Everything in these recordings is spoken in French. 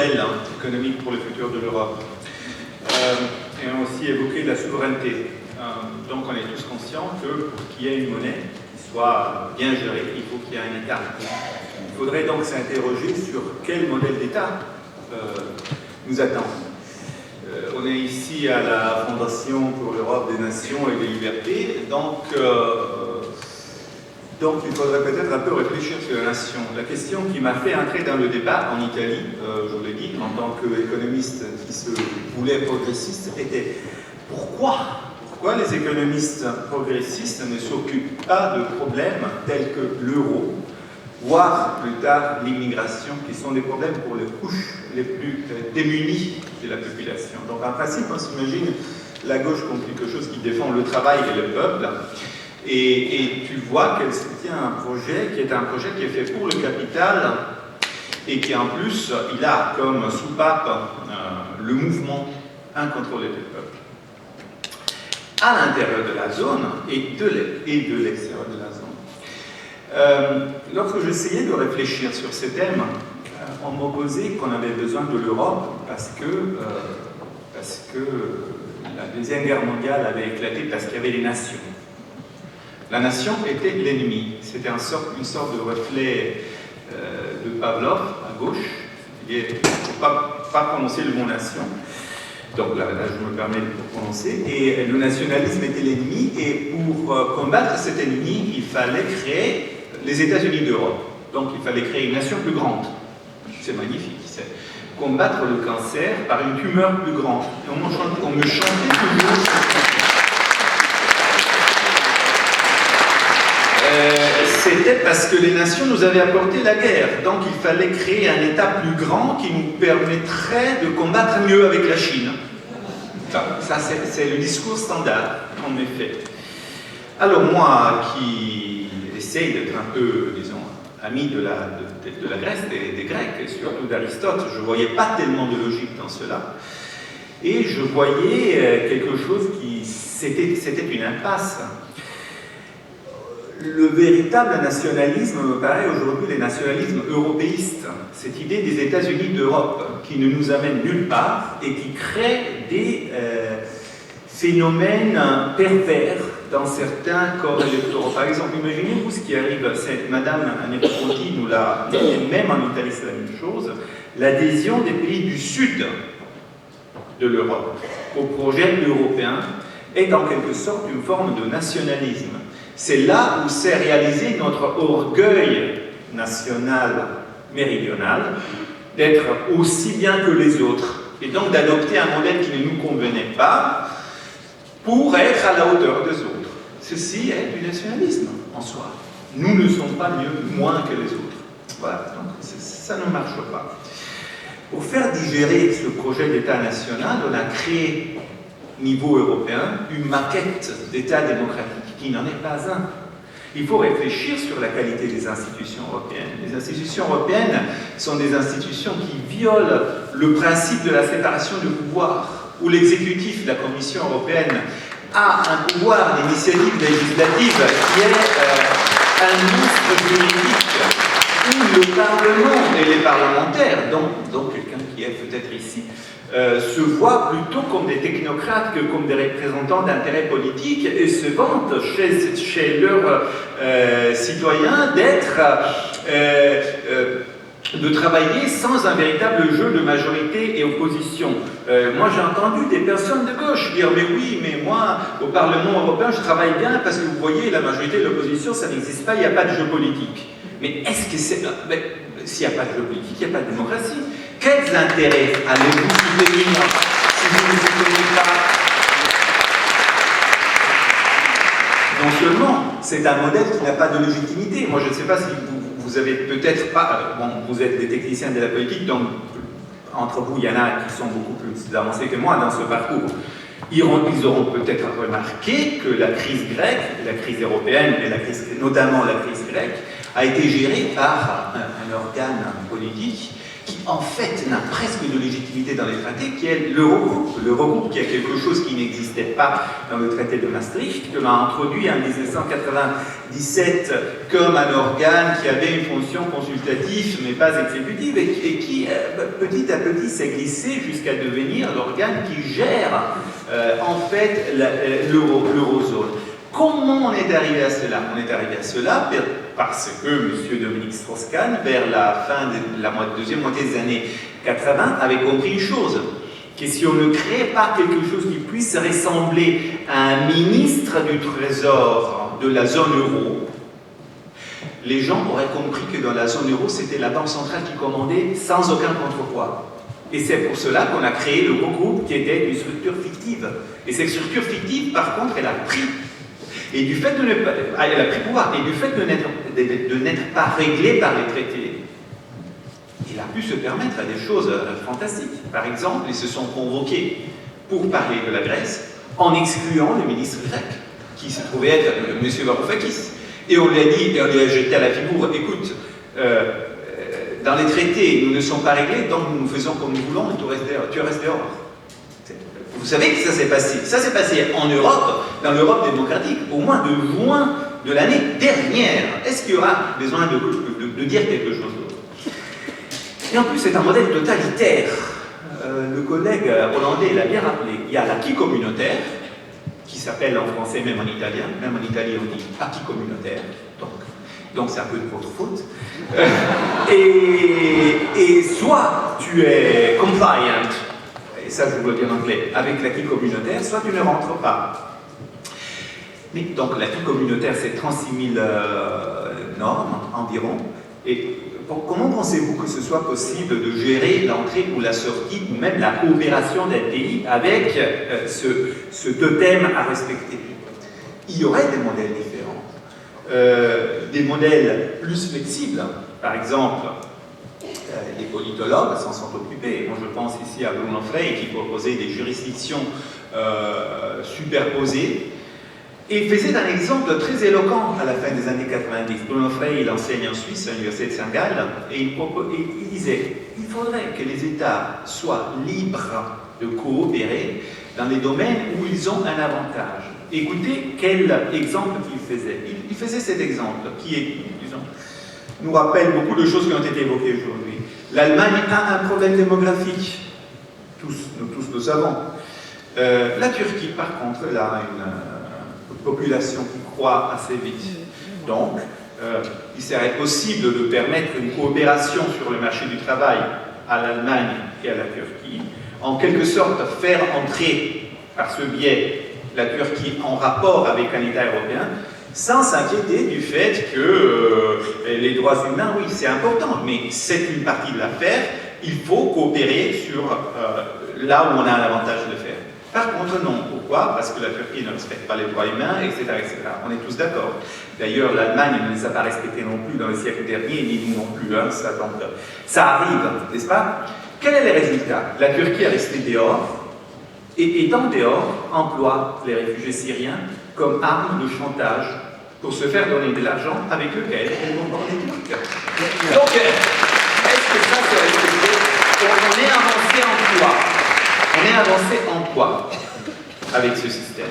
modèle économique pour le futur de l'Europe. Et on a aussi évoqué la souveraineté. Donc on est tous conscients que pour qu'il y ait une monnaie qui soit bien gérée, il faut qu'il y ait un État. Il faudrait donc s'interroger sur quel modèle d'État nous attend. On est ici à la Fondation pour l'Europe des Nations et des Libertés, donc il faudrait peut-être un peu réfléchir sur la nation. La question qui m'a fait entrer dans le débat en Italie, je vous l'ai dit, en tant qu'économiste qui se voulait progressiste, était pourquoi les économistes progressistes ne s'occupent pas de problèmes tels que l'euro, voire plus tard l'immigration, qui sont des problèmes pour les couches les plus démunies de la population. Donc en principe, on s'imagine la gauche comme quelque chose qui défend le travail et le peuple, et tu vois qu'elle soutient un projet qui est fait pour le capital, et qui en plus, il a comme soupape le mouvement incontrôlé du peuple. À l'intérieur de la zone et de l'extérieur de la zone. Lorsque j'essayais de réfléchir sur ces thèmes, on m'opposait qu'on avait besoin de l'Europe parce que la Deuxième Guerre mondiale avait éclaté parce qu'il y avait les nations. La nation était l'ennemi. C'était une sorte de reflet de Pavlov à gauche. Il ne faut pas prononcer le mot nation. Donc là, je me permets de le prononcer. Et le nationalisme était l'ennemi. Et pour combattre cet ennemi, il fallait créer les États-Unis d'Europe. Donc il fallait créer une nation plus grande. C'est magnifique. C'est combattre le cancer par une tumeur plus grande. Et on me chantait toujours. C'était parce que les nations nous avaient apporté la guerre. Donc il fallait créer un État plus grand qui nous permettrait de combattre mieux avec la Chine. Ça, c'est le discours standard, en effet. Alors moi, qui essaye d'être un peu, disons, ami de la Grèce, des Grecs, et surtout d'Aristote, je ne voyais pas tellement de logique dans cela. Et je voyais quelque chose qui... C'était une impasse. Le véritable nationalisme me paraît aujourd'hui les nationalismes européistes, cette idée des États-Unis d'Europe qui ne nous amène nulle part et qui crée des phénomènes pervers dans certains corps électoraux. Par exemple, imaginez-vous ce qui arrive, Madame Negroponte nous l'a dit, et même en Italie c'est la même chose, l'adhésion des pays du sud de l'Europe au projet européen est en quelque sorte une forme de nationalisme. C'est là où s'est réalisé notre orgueil national méridional d'être aussi bien que les autres et donc d'adopter un modèle qui ne nous convenait pas pour être à la hauteur des autres. Ceci est du nationalisme en soi. Nous ne sommes pas moins que les autres. Voilà, donc ça ne marche pas. Pour faire digérer ce projet d'État national, on a créé niveau européen, une maquette d'État démocratique qui n'en est pas un. Il faut réfléchir sur la qualité des institutions européennes. Les institutions européennes sont des institutions qui violent le principe de la séparation de pouvoir, où l'exécutif, la Commission européenne, a un pouvoir d'initiative législative qui est un monstre juridique, où le Parlement et les parlementaires, donc quelqu'un qui est peut-être ici, se voient plutôt comme des technocrates que comme des représentants d'intérêts politiques et se vantent chez leurs citoyens de travailler sans un véritable jeu de majorité et opposition. Moi j'ai entendu des personnes de gauche dire mais oui, mais moi au Parlement européen je travaille bien parce que vous voyez la majorité et l'opposition ça n'existe pas, il n'y a pas de jeu politique. Mais est-ce que c'est... S'il n'y a pas de jeu politique, il n'y a pas de démocratie. Quels intérêts allez-vous soutenir si vous ne soutenez pas? Non seulement, c'est un modèle qui n'a pas de légitimité. Moi, je ne sais pas si vous avez peut-être pas... Bon, vous êtes des techniciens de la politique, donc entre vous, il y en a qui sont beaucoup plus avancés que moi dans ce parcours. Ils auront peut-être remarqué que la crise grecque, la crise européenne, et notamment la crise grecque, a été gérée par un organe politique qui en fait n'a presque de légitimité dans les traités, qui est l'Eurogroupe. L'Eurogroupe qui est quelque chose qui n'existait pas dans le traité de Maastricht, que l'on a introduit en 1997 comme un organe qui avait une fonction consultative mais pas exécutive et qui petit à petit s'est glissé jusqu'à devenir l'organe qui gère en fait l'eurozone. Comment on est arrivé à cela? On est arrivé à cela parce que M. Dominique Strauss-Kahn, vers la fin de la deuxième moitié des années 80, avait compris une chose, que si on ne crée pas quelque chose qui puisse ressembler à un ministre du Trésor de la zone euro, les gens auraient compris que dans la zone euro, c'était la Banque centrale qui commandait sans aucun contrepoids. Et c'est pour cela qu'on a créé le groupe qui était une structure fictive. Et cette structure fictive, par contre, elle a pris. Et du fait de ne pas, elle a pris pouvoir, et du fait de n'être pas réglée par les traités, il a pu se permettre à des choses fantastiques. Par exemple, ils se sont convoqués pour parler de la Grèce en excluant le ministre grec, qui se trouvait être M. Varoufakis. Et on lui a dit, et on lui a jeté à la figure, écoute, dans les traités, nous ne sommes pas réglés, donc nous faisons comme nous voulons, et tu restes dehors. Vous savez que ça s'est passé. Ça s'est passé en Europe, dans l'Europe démocratique, au mois de juin de l'année dernière. Est-ce qu'il y aura besoin de dire quelque chose d'autre? Et en plus, c'est un modèle totalitaire. Le collègue hollandais l'a bien rappelé. Il y a l'acquis communautaire, qui s'appelle en français, même en italien, même en Italie on dit acquis communautaire, donc c'est un peu de votre faute. Et soit tu es compliant, et ça je vous le dis en anglais, avec l'acquis communautaire, soit tu ne rentres pas. Mais donc l'acquis communautaire c'est 36 000 normes environ, et comment pensez-vous que ce soit possible de gérer l'entrée ou la sortie, ou même la coopération d'un pays avec ce totem à respecter? Il y aurait des modèles différents, des modèles plus flexibles. Par exemple, les politologues s'en sont occupés. Moi, je pense ici à Bruno Frey qui proposait des juridictions superposées. Et il faisait un exemple très éloquent à la fin des années 90. Bruno Frey, il enseigne en Suisse, à l'Université de Saint-Gall, et il disait qu'il faudrait que les États soient libres de coopérer dans les domaines où ils ont un avantage. Écoutez quel exemple qu'il faisait. Il faisait cet exemple qui est, disons, nous rappelle beaucoup de choses qui ont été évoquées aujourd'hui. L'Allemagne a un problème démographique. Nous tous le savons. La Turquie, par contre, elle a une population qui croît assez vite. Donc, il serait possible de permettre une coopération sur le marché du travail à l'Allemagne et à la Turquie, en quelque sorte faire entrer par ce biais la Turquie en rapport avec un État européen, sans s'inquiéter du fait que les droits humains, oui, c'est important, mais c'est une partie de l'affaire, il faut coopérer sur là où on a un avantage de faire. Par contre, non. Pourquoi? Parce que la Turquie ne respecte pas les droits humains, etc. etc. On est tous d'accord. D'ailleurs, l'Allemagne ne les a pas respectés non plus dans le siècle dernier, ni nous non plus. Hein, ça arrive, n'est-ce pas? Quel est le résultat? La Turquie est restée dehors, et dans dehors, emploie les réfugiés syriens comme arme de chantage pour se faire donner de l'argent avec lequel elle bombardent les Turcs. Donc, est-ce que ça se respecte? On est avancé en quoi? On est avancé en quoi avec ce système?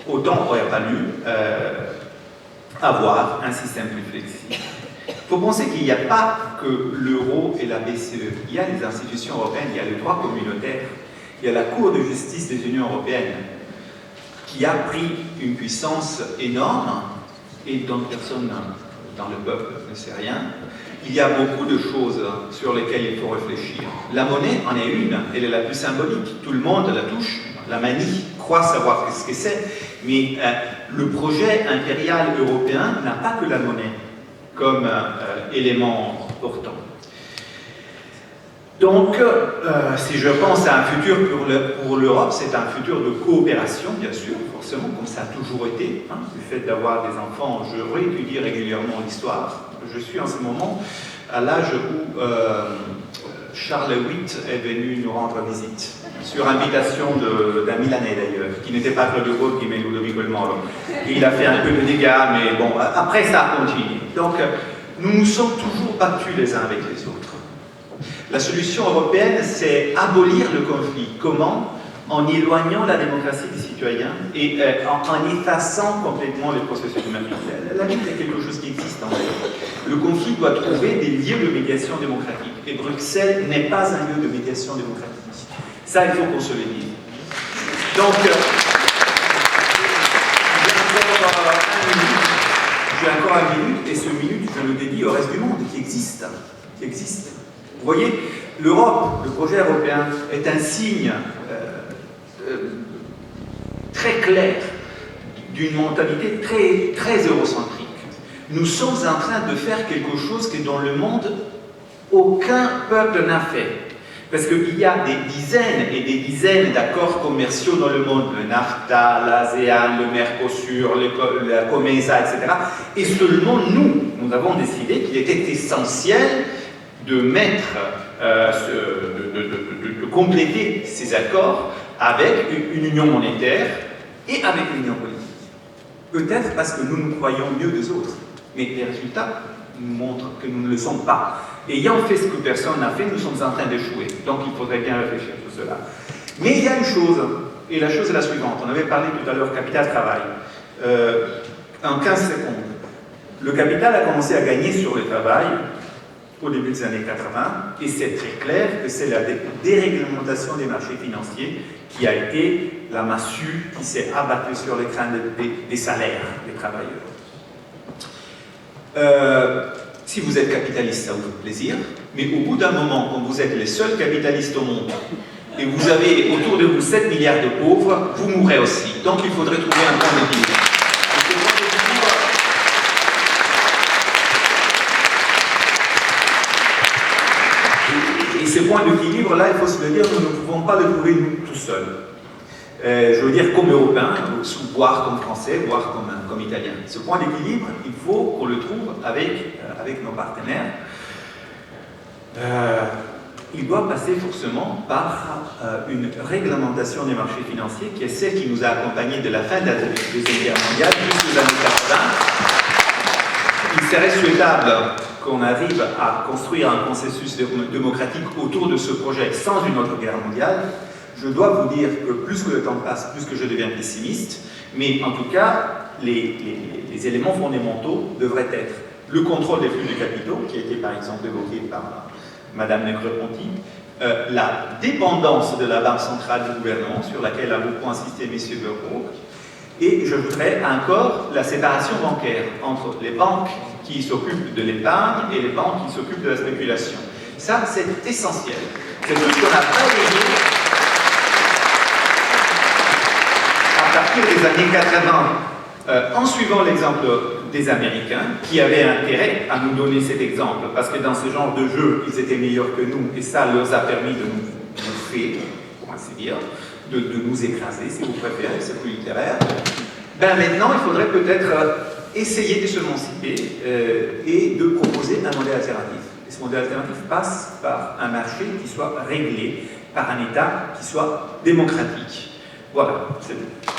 Autant on aurait fallu avoir un système plus flexible. Il faut penser qu'il n'y a pas que l'euro et la BCE. Il y a les institutions européennes, il y a le droit communautaire, il y a la Cour de justice des Unions européennes qui a pris une puissance énorme et dont personne dans le peuple ne sait rien. Il y a beaucoup de choses sur lesquelles il faut réfléchir. La monnaie en est une, elle est la plus symbolique. Tout le monde la touche, la manie, croit savoir ce que c'est. Mais le projet impérial européen n'a pas que la monnaie comme élément important. Donc, si je pense à un futur pour l'Europe, c'est un futur de coopération, bien sûr, forcément, comme ça a toujours été. Hein, du fait d'avoir des enfants, je réétudie régulièrement l'histoire. Je suis en ce moment à l'âge où Charles VIII est venu nous rendre visite, sur invitation d'un Milanais d'ailleurs, qui n'était pas Claude de Gaulle, mais Ludovico il Moro. Et il a fait un peu de dégâts, mais bon, après ça a continué. Donc, nous nous sommes toujours battus les uns avec les autres. La solution européenne, c'est abolir le conflit. Comment? En éloignant la démocratie des citoyens et en effaçant complètement les processus humanitaires. La lutte est quelque chose qui existe en fait. Le conflit doit trouver des lieux de médiation démocratique. Et Bruxelles n'est pas un lieu de médiation démocratique. Ça, il faut qu'on se le dise. Donc, j'ai encore une minute, et ce minute, je le dédie au reste du monde, qui existe. Vous voyez, l'Europe, le projet européen, est un signe très clair d'une mentalité très eurocentrique. Nous sommes en train de faire quelque chose que dans le monde, aucun peuple n'a fait. Parce qu'il y a des dizaines et des dizaines d'accords commerciaux dans le monde, le NAFTA, l'ASEAN, le Mercosur, la COMESA, etc. Et seulement nous avons décidé qu'il était essentiel de mettre, de compléter ces accords avec une union monétaire et avec une union politique. Peut-être parce que nous nous croyons mieux des autres, mais les résultats nous montrent que nous ne le sommes pas. Ayant fait ce que personne n'a fait, nous sommes en train d'échouer. Donc il faudrait bien réfléchir à tout cela. Mais il y a une chose, et la chose est la suivante. On avait parlé tout à l'heure capital-travail. En 15 secondes, le capital a commencé à gagner sur le travail au début des années 80, et c'est très clair que c'est la déréglementation des marchés financiers qui a été la massue qui s'est abattue sur les crânes des salaires des travailleurs. Si vous êtes capitaliste, ça vous fait plaisir, mais au bout d'un moment, quand vous êtes les seuls capitalistes au monde, et vous avez autour de vous 7 milliards de pauvres, vous mourrez aussi. Donc il faudrait trouver un point d'équilibre. Et ce point d'équilibre-là, il faut se le dire, nous ne pouvons pas le trouver nous tout seuls. Je veux dire comme Européens, voire comme Français, voire comme Italiens. Ce point d'équilibre, il faut qu'on le trouve avec nos partenaires. Il doit passer forcément par une réglementation des marchés financiers qui est celle qui nous a accompagnés de la fin de la Deuxième Guerre mondiale jusqu'aux années 80. Il serait souhaitable qu'on arrive à construire un processus démocratique autour de ce projet sans une autre guerre mondiale. Je dois vous dire que plus que le temps passe, plus que je deviens pessimiste, mais en tout cas, les éléments fondamentaux devraient être le contrôle des flux de capitaux, qui a été par exemple évoqué par Madame Negrepont-Ponty, la dépendance de la Banque centrale du gouvernement, sur laquelle a beaucoup insisté M. Verhoogt, et je voudrais encore la séparation bancaire entre les banques qui s'occupent de l'épargne et les banques qui s'occupent de la spéculation. Ça, c'est essentiel. C'est tout ce qu'on a balayé à partir des années 80, en suivant l'exemple des Américains, qui avaient intérêt à nous donner cet exemple, parce que dans ce genre de jeu, ils étaient meilleurs que nous, et ça leur a permis de nous bouffer, pour ainsi dire, de nous écraser, si vous préférez, c'est plus littéraire. Ben maintenant, il faudrait peut-être essayer de s'émanciper et de proposer un modèle alternatif. Et ce modèle alternatif passe par un marché qui soit réglé, par un État qui soit démocratique. Voilà, c'est tout.